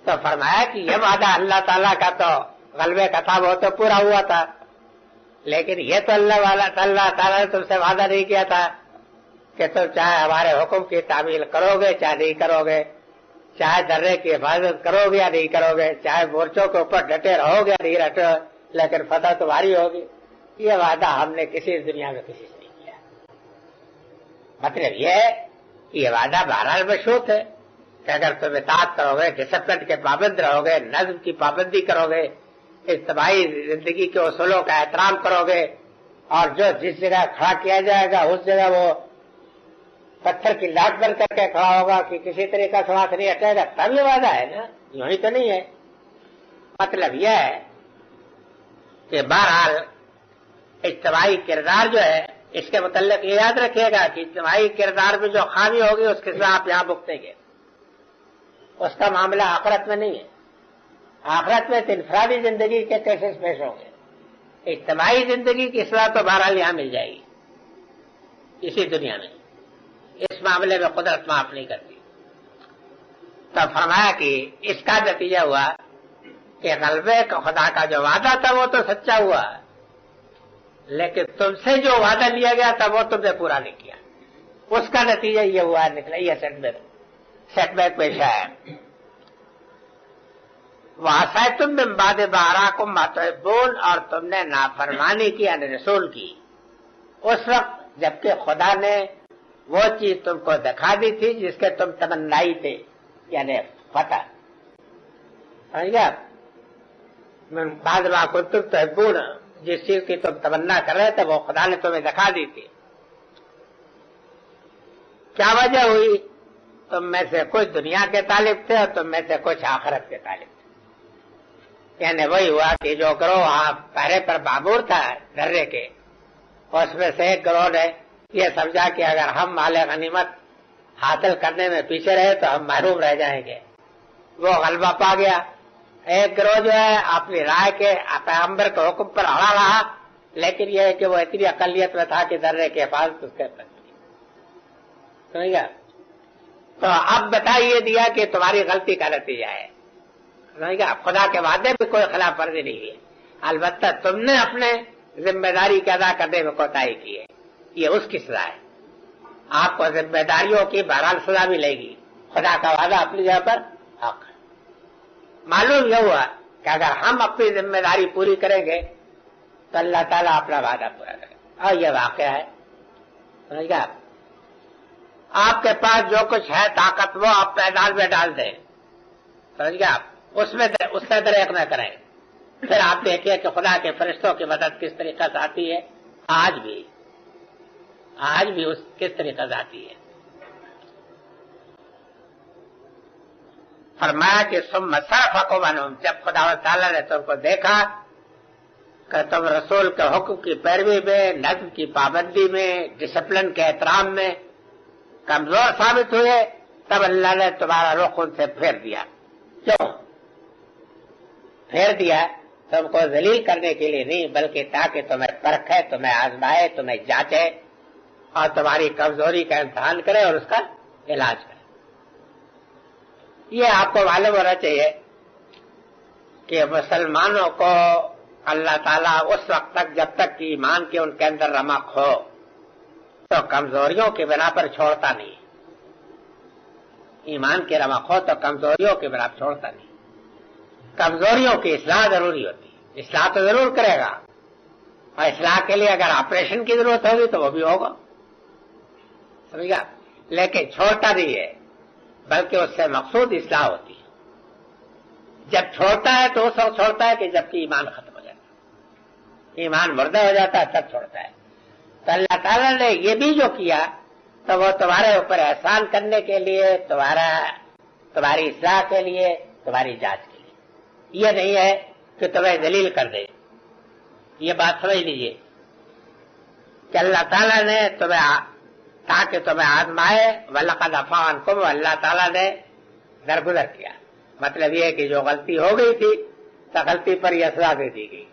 تو فرمایا کہ یہ وعدہ اللہ تعالیٰ کا تو غلبے کا تھا، وہ تو پورا ہوا تھا، لیکن یہ تو اللہ تعالیٰ نے تم سے وعدہ نہیں کیا تھا کہ تم چاہے ہمارے حکم کی تعمیل کرو گے چاہے نہیں کرو گے، چاہے درے کی حفاظت کرو گے یا نہیں کرو گے، چاہے مورچوں کے اوپر ڈٹے رہو گے یا نہیں ڈٹے، لیکن فتح تمہاری ہوگی۔ یہ وعدہ ہم نے کسی دنیا میں کسی سے نہیں کیا۔ مطلب یہ ہے کہ یہ وعدہ بہرحال مشروط ہے کہ اگر تم اطاعت کرو گے، ڈسپلن کے پابند رہو گے، نظم کی پابندی کرو گے، اجتماعی زندگی کے اصولوں کا احترام کرو گے، اور جو جس جگہ کھڑا کیا جائے گا اس جگہ وہ پتھر کی لاٹ بن کر کے کھڑا ہوگا کہ کسی طریقہ سے وہاں سے نہیں ہٹے گا، تب یہ وعدہ ہے نا، یوں ہی تو نہیں ہے۔ مطلب یہ ہے کہ بہرحال اجتماعی کردار جو ہے اس کے متعلق یہ یاد رکھیے گا کہ اجتماعی کردار میں جو خامی ہوگی اس کے ساتھ آپ یہاں بھگتیں گے، اس کا معاملہ آخرت میں نہیں ہے۔ آخرت میں انفرادی زندگی کے کیسز پیش ہوں گے، اجتماعی زندگی کی اصلاح تو بہرحال یہاں مل جائے گی اسی دنیا میں، اس معاملے میں قدرت معاف نہیں کرتی۔ تو فرمایا کہ اس کا نتیجہ ہوا کہ غلبے کا خدا کا جو وعدہ تھا وہ تو سچا ہوا، لیکن تم سے جو وعدہ لیا گیا تھا وہ تم نے پورا نہیں کیا، اس کا نتیجہ یہ ہوا نکلا، یہ سیٹ بیک پیش آیا۔ وَعَصَيْتُم مِّن بَعْدِ مَا أَرَاكُم مَّا تُحِبُّونَ، اور تم نے نافرمانی کی یعنی رسول کی اس وقت جبکہ خدا نے وہ چیز تم کو دکھا دی تھی جس کے تم تمنائی تھے، یعنی فتح۔ سمجھ گیا؟ مِن بَعْدِ مَا كُنتُم تُحِبُّونَ، جس چیز کی تم تمنا کر رہے تھے وہ خدا نے تمہیں دکھا دی تھی۔ کیا وجہ ہوئی؟ تم میں سے کچھ دنیا کے طالب تھے اور تم میں سے کچھ آخرت کے طالب تھے۔ یعنی وہی ہوا کہ جو گروہ پہرے پر معمور تھا درے کے، اس میں سے ایک گروہ نے یہ سمجھا کہ اگر ہم مال غنیمت حاصل کرنے میں پیچھے رہے تو ہم محروم رہ جائیں گے، وہ غلبہ پا گیا۔ ایک گروہ جو ہے اپنی رائے کے پیغمبر کے حکم پر اڑا رہا، لیکن یہ ہے کہ وہ اتنی اقلیت میں تھا کہ درے کی حفاظت اس کے پاس تھی۔ سمجھ گیا؟ تو اب بتا یہ دیا کہ تمہاری غلطی کا نتیجہ ہے، سمجھ گیا؟ خدا کے وعدے میں کوئی خلاف ورزی نہیں ہے، البتہ تم نے اپنے ذمہ داری کے ادا کرنے میں کوتاہی کی ہے، یہ اس کی سزا ہے۔ آپ کو ذمہ داریوں کی بہرحال سزا ملے گی، خدا کا وعدہ اپنی جگہ پر حق ہے۔ معلوم یہ ہوا کہ اگر ہم اپنی ذمہ داری پوری کریں گے تو اللہ تعالیٰ اپنا وعدہ پورا کرے گا، اور یہ واقعہ ہے۔ سمجھ گیا؟ آپ کے پاس جو کچھ ہے طاقت وہ آپ میدان میں ڈال دیں، سمجھ گیا؟ اس سے دریغ نہ کریں۔ پھر آپ دیکھیے کہ خدا کے فرشتوں کی مدد کس طریقہ سے آتی ہے، آج بھی اس کس طریقہ سے آتی ہے۔ فرمایا کہ ثم صرفکم عنہم، جب خدا و تعالیٰ نے تم کو دیکھا کہ تم رسول کے حکم کی پیروی میں، نظم کی پابندی میں، ڈسپلن کے احترام میں کمزور ثابت ہوئے، تب اللہ نے تمہارا رخ ان سے پھیر دیا۔ کیوں پھیر دیا؟ تم کو ذلیل کرنے کے لیے نہیں، بلکہ تاکہ تمہیں پرکھے، تمہیں آزمائے، تمہیں جانچے اور تمہاری کمزوری کا امتحان کرے اور اس کا علاج کرے۔ یہ آپ کو معلوم ہونا چاہیے کہ مسلمانوں کو اللہ تعالیٰ اس وقت تک جب تک کہ ایمان کے ان کے اندر رمق ہو تو کمزوریوں کی بنا پر چھوڑتا نہیں، ایمان کے رمق ہو تو کمزوریوں کی بنا پر چھوڑتا نہیں۔ کمزوریوں کی اصلاح ضروری ہوتی ہے، اصلاح تو ضرور کرے گا، اور اصلاح کے لیے اگر آپریشن کی ضرورت ہوگی تو وہ بھی ہوگا، سمجھ گیا؟ لیکن چھوڑتا نہیں ہے، بلکہ اس سے مقصود اصلاح ہوتی ہے۔ جب چھوڑتا ہے تو اس وقت چھوڑتا ہے کہ جبکہ ایمان ختم ہو جاتا ہے، ایمان مردہ ہو جاتا ہے تب چھوڑتا ہے۔ تو اللہ تعالیٰ نے یہ بھی جو کیا تو وہ تمہارے اوپر احسان کرنے کے لیے، تمہاری اصلاح کے لیے، تمہاری جانچ کے لیے، یہ نہیں ہے کہ تمہیں ذلیل کر دے۔ یہ بات سمجھ لیجیے کہ اللہ تعالیٰ نے تاکہ تمہیں آزمائے، وَلَقَدْ عَفَا عَنْكُمْ، اللہ تعالیٰ نے درگزر کیا۔ مطلب یہ ہے کہ جو غلطی ہو گئی تھی تو غلطی پر یہ سزا دے دی گئی،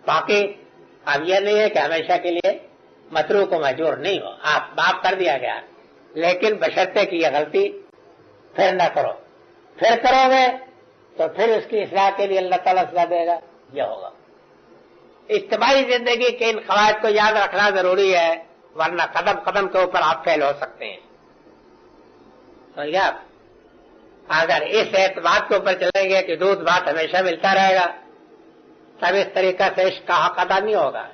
باقی اب یہ نہیں ہے کہ ہمیشہ کے لیے متروک و مجبور نہیں ہو، آپ معاف کر دیا گیا، لیکن بشرطے کہ یہ غلطی پھر نہ کرو، پھر کرو گے تو پھر اس کی اصلاح کے لیے اللہ تعالیٰ سزا دے گا. یہ ہوگا. اجتماعی زندگی کے ان قواعد کو یاد رکھنا ضروری ہے، ورنہ قدم قدم کے اوپر آپ فیل ہو سکتے ہیں. سمجھ گئے آپ؟ اگر اس اعتماد کے اوپر چلیں گے کہ دودھ بھات ہمیشہ ملتا رہے گا، تب اس طریقے سے عشق کا حق ادا نہیں ہوگا.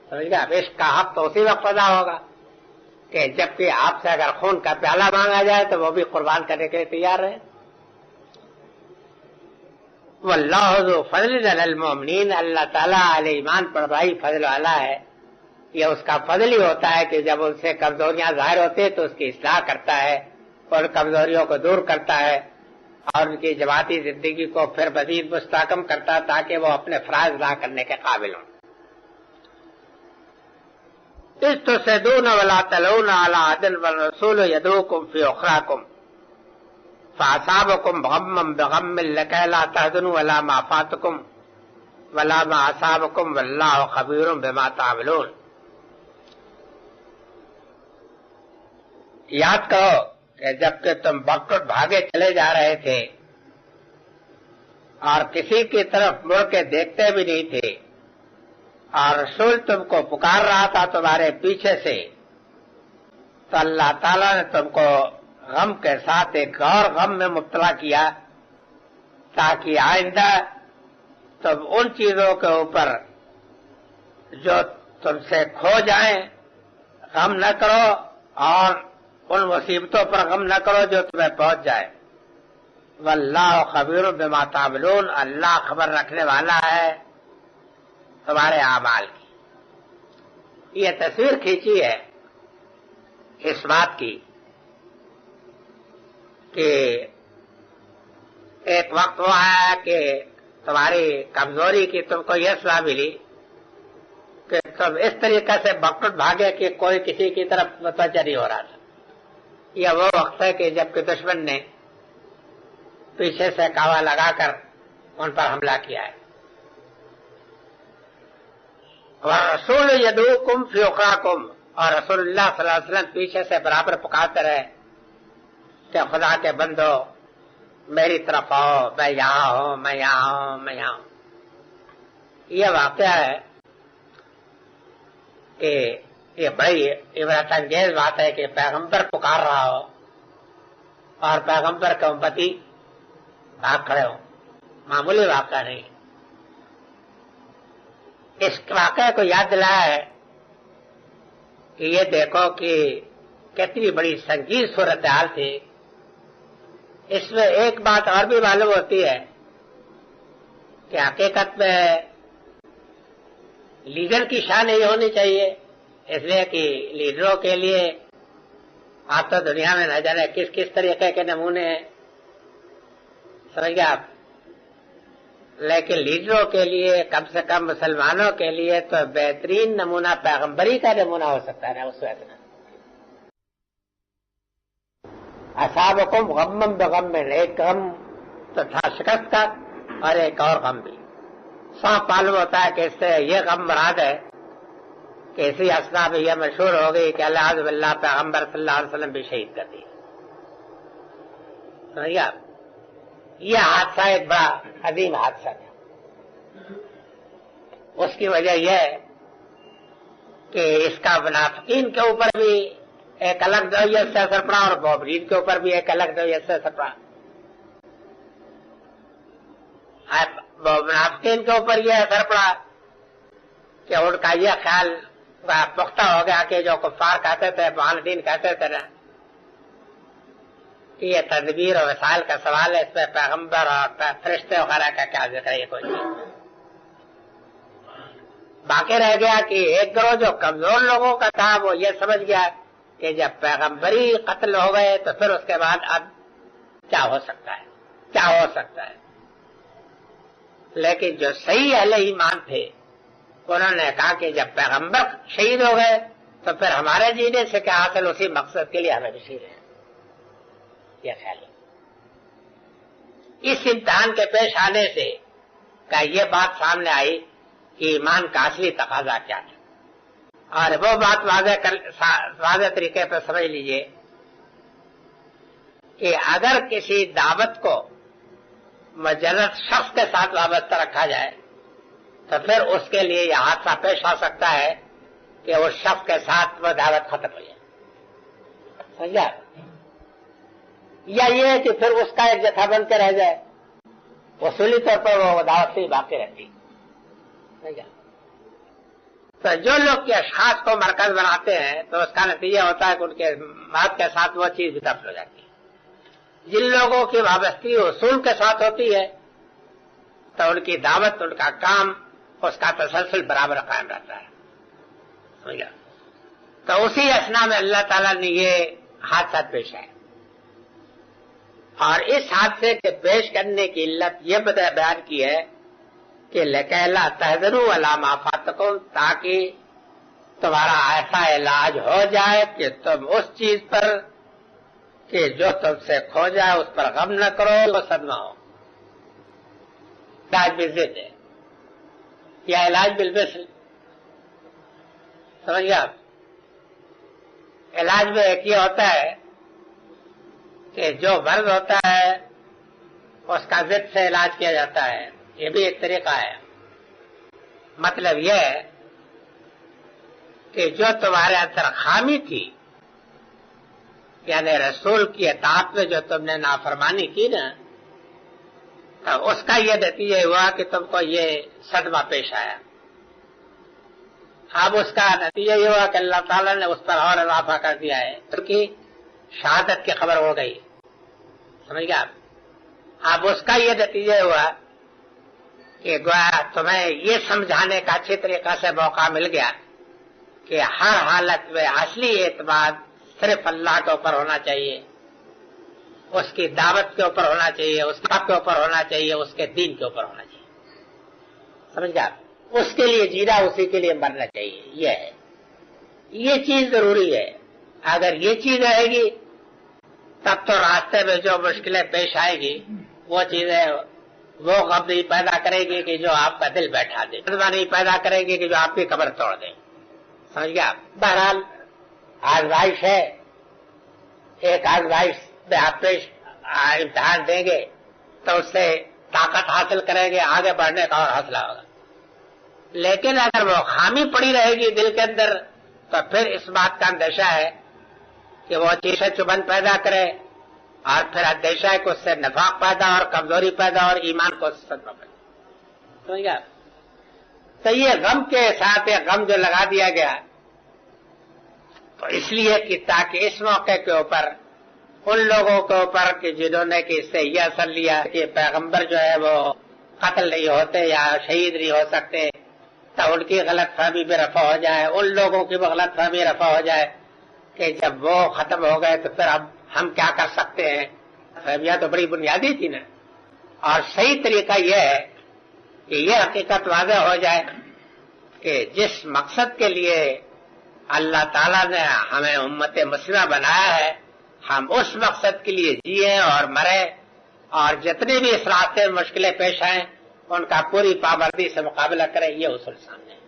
سمجھ گئے آپ؟ عشق کا حق تو اسی وقت ادا ہوگا کہ جبکہ آپ سے اگر خون کا پیالہ مانگا جائے تو وہ بھی قربان کرنے کے لیے تیار رہے. واللہ ذو فضل علی المؤمنین، اللہ تعالیٰ علیہ ایمان پر بڑی فضل والا ہے. یہ اس کا فضل ہی ہوتا ہے کہ جب ان سے کمزوریاں ظاہر ہوتی ہیں تو اس کی اصلاح کرتا ہے اور کمزوریوں کو دور کرتا ہے اور ان کی جماعتی زندگی کو پھر مزید مستحکم کرتا ہے تاکہ وہ اپنے فرائض ادا کرنے کے قابل ہوں. استسدون ولا تلون علی عهد والرسول يدعوكم في اخراكم فاصابكم غما بغم لكي لا تحزنوا ولا ما فاتكم ولا ما اصابكم والله خبير بما تعملون. یاد کرو کہ جب کہ تم بکٹ بھاگے چلے جا رہے تھے اور کسی کی طرف مڑ کے دیکھتے بھی نہیں تھے اور رسول تم کو پکار رہا تھا تمہارے پیچھے سے، تو اللہ تعالیٰ نے تم کو غم کے ساتھ ایک اور غم میں مبتلا کیا تاکہ آئندہ تم ان چیزوں کے اوپر جو تم سے کھو جائیں غم نہ کرو اور ان مصیبتوں پر غم نہ کرو جو تمہیں پہنچ جائے. واللہ خبیر بما تعملون، اللہ خبر رکھنے والا ہے تمہارے اعمال کی. یہ تصویر کھینچی ہے اس بات کی کہ ایک وقت وہ آیا کہ تمہاری کمزوری کی تم کو یہ سزا ملی کہ تم اس طریقے سے بکٹ بھاگے کہ کوئی کسی کی طرف متوجہ نہیں ہو رہا تھا. یہ وہ وقت ہے کہ جب کہ دشمن نے پیچھے سے کاوا لگا کر ان پر حملہ کیا ہے. رسول یدعوکم فی اخراکم، اور رسول اللہ صلی اللہ علیہ وسلم پیچھے سے برابر پکارتے رہے کہ خدا کے بندو میری طرف آؤ، میں یہاں ہوں، میں یہاں ہوں، میں یہاں ہوں. یہ واقعہ ہے کہ یہ بڑی عبرت انگیز بات ہے کہ پیغمبر پکار رہا ہو اور پیغمبر کے امتی بھاگ کھڑے ہو. معمولی واقعہ نہیں. اس واقعے کو یاد دلایا ہے کہ یہ دیکھو کہ کتنی بڑی سنگین صورتحال تھی. اس میں ایک بات اور بھی معلوم ہوتی ہے کہ حقیقت میں لیڈر کی شان یہ ہونی چاہیے، اس لیے کہ لیڈروں کے لیے آپ تو دنیا میں نہ جانے کس کس طریقے کے نمونے ہیں، سمجھ گئے آپ، لیکن لیڈروں کے لیے کم سے کم مسلمانوں کے لیے تو بہترین نمونہ پیغمبری کا نمونہ ہو سکتا ہے نا اس وقت میں. اصابکم غم بغم، ایک غم تو تھا شکست کا اور ایک اور غم بھی. صاف معلوم ہوتا ہے کہ اس سے یہ غم مراد ہے کہ اسی اسنا میں یہ مشہور ہو گئی کہ اللہ عز باللہ پیغمبر صلی اللہ علیہ وسلم بھی شہید کر دی. سمجھ گئے آپ؟ یہ حادثہ ایک بڑا عظیم حادثہ تھا. اس کی وجہ یہ ہے کہ اس کا منافقین کے اوپر بھی ایک الگ نوعیت سے اثر پڑا اور مومنین کے اوپر بھی ایک الگ نوعیت سے اثر پڑا. منافقین کے اوپر یہ اثر پڑا کہ ان کا یہ خیال پختہ ہو گیا کہ جو کفار کہتے تھے، معاندین کہتے تھے نا کہ یہ تدبیر اور وسائل کا سوال ہے، اس میں پیغمبر اور فرشتے وغیرہ کا کیا ذکر ہے، کوئی چیز. باقی رہ گیا کہ ایک گروہ جو کمزور لوگوں کا تھا وہ یہ سمجھ گیا کہ جب پیغمبری قتل ہو گئے تو پھر اس کے بعد اب کیا ہو سکتا ہے، کیا ہو سکتا ہے. لیکن جو صحیح اہل ایمان تھے انہوں نے کہا کہ جب پیغمبر شہید ہو گئے تو پھر ہمارے جینے سے کیا حاصل، اسی مقصد کے لیے ہمیں بھی شہید ہے. یہ خیال ہے. اس امتحان کے پیش آنے سے کہ یہ بات سامنے آئی کہ ایمان کا اصلی تقاضا کیا تھا، اور وہ بات واضح طریقے پر سمجھ لیجئے کہ اگر کسی دعوت کو مجرد شخص کے ساتھ وابستہ رکھا جائے تو پھر اس کے لیے یہ حادثہ پیش آ سکتا ہے کہ اس شخص کے ساتھ وہ دعوت ختم ہو جائے. سمجھا؟ یا یہ ہے کہ پھر اس کا ایک جتھا بن کے رہ جائے, اصولی طور پر وہ دعوت سے ہی باقی رہتی. سمجھا؟ تو جو لوگ کے اشخاص کو مرکز بناتے ہیں تو اس کا نتیجہ ہوتا ہے کہ ان کے موت کے ساتھ وہ چیز بھی دفن ہو جاتی ہے. جن لوگوں کی وابستگی اصول کے ساتھ ہوتی ہے تو ان کی دعوت, ان کا کام, اس کا تسلسل برابر قائم رہتا ہے. سمجھا؟ تو اسی اسنا میں اللہ تعالیٰ نے یہ حادثات پیش آئے, اور اس حادثے کے پیش کرنے کی علت یہ بیان کی ہے کہ لَكَيْ تَحْزَنُوا عَلَىٰ مَا فَاتَكُمْ, تاکہ تمہارا ایسا علاج ہو جائے کہ تم اس چیز پر کہ جو تم سے کھو جائے اس پر غم نہ کرو, وہ صدمہ ہو. علاج بالضد ہے یا علاج بالمثل. سمجھ آپ؟ علاج میں ایک یہ ہوتا ہے کہ جو مرض ہوتا ہے اس کا ضد سے علاج کیا جاتا ہے, یہ بھی ایک طریقہ ہے. مطلب یہ ہے کہ جو تمہارے اندر خامی تھی, یعنی رسول کی اطاعت میں جو تم نے نافرمانی کی نا, تو اس کا یہ نتیجہ ہوا کہ تم کو یہ صدمہ پیش آیا. اب اس کا نتیجہ یہ ہوا کہ اللہ تعالیٰ نے اس پر اور اضافہ کر دیا ہے, کیونکہ شہادت کی خبر ہو گئی. سمجھ گیا؟ اب اس کا یہ نتیجہ ہوا کہ گویا تمہیں یہ سمجھانے کا اچھی طریقہ سے موقع مل گیا کہ ہر حالت میں اصلی اعتماد صرف اللہ کے اوپر ہونا چاہیے, اس کی دعوت کے اوپر ہونا چاہیے, اس کے اوپر ہونا چاہیے, اس کے دین کے اوپر ہونا چاہیے. سمجھ گیا؟ اس کے لیے جینا, اسی کے لیے مرنا چاہیے. یہ ہے, یہ چیز ضروری ہے. اگر یہ چیز رہے گی تب تو راستے میں جو مشکلیں پیش آئے گی وہ چیزیں وہ غم نہیں پیدا کرے گی کہ جو آپ کا دل بیٹھا دے, نہیں پیدا کرے گی کہ جو آپ کی قبر توڑ دے. سمجھ گیا؟ بہرحال آزمائش ہے, ایک آزمائش میں آپ پیش امتحان دیں گے تو اس سے طاقت حاصل کریں گے, آگے بڑھنے کا اور حوصلہ ہوگا. لیکن اگر وہ خامی پڑی رہے گی دل کے اندر تو پھر اس بات کا اندیشہ ہے کہ وہ چیزیں چبھن پیدا کرے, اور پھر اندیشہ ہے کہ اس سے نفاق پیدا اور کمزوری پیدا اور ایمان کو صدمہ پیدا. سمجھ گیا؟ تو یہ غم کے ساتھ ایک غم جو لگا دیا گیا تو اس لیے کہ تاکہ اس موقع کے اوپر ان لوگوں کے اوپر کہ جنہوں نے کہ اس سے یہ اثر لیا کہ پیغمبر جو ہے وہ قتل نہیں ہوتے یا شہید نہیں ہو سکتے, تو ان کی غلط فہمی بھی رفع ہو جائے, ان لوگوں کی بھی غلط فہمی رفع ہو جائے کہ جب وہ ختم ہو گئے تو پھر اب ہم کیا کر سکتے ہیں. فہمیاں تو بڑی بنیادی تھی نا. اور صحیح طریقہ یہ ہے کہ یہ حقیقت واضح ہو جائے کہ جس مقصد کے لیے اللہ تعالیٰ نے ہمیں امت مسلمہ بنایا ہے, ہم اس مقصد کے لیے جیے اور مرے, اور جتنے بھی اس راستے میں مشکلیں پیش آئیں ان کا پوری پابندی سے مقابلہ کریں. یہ اصول سامنے ہے.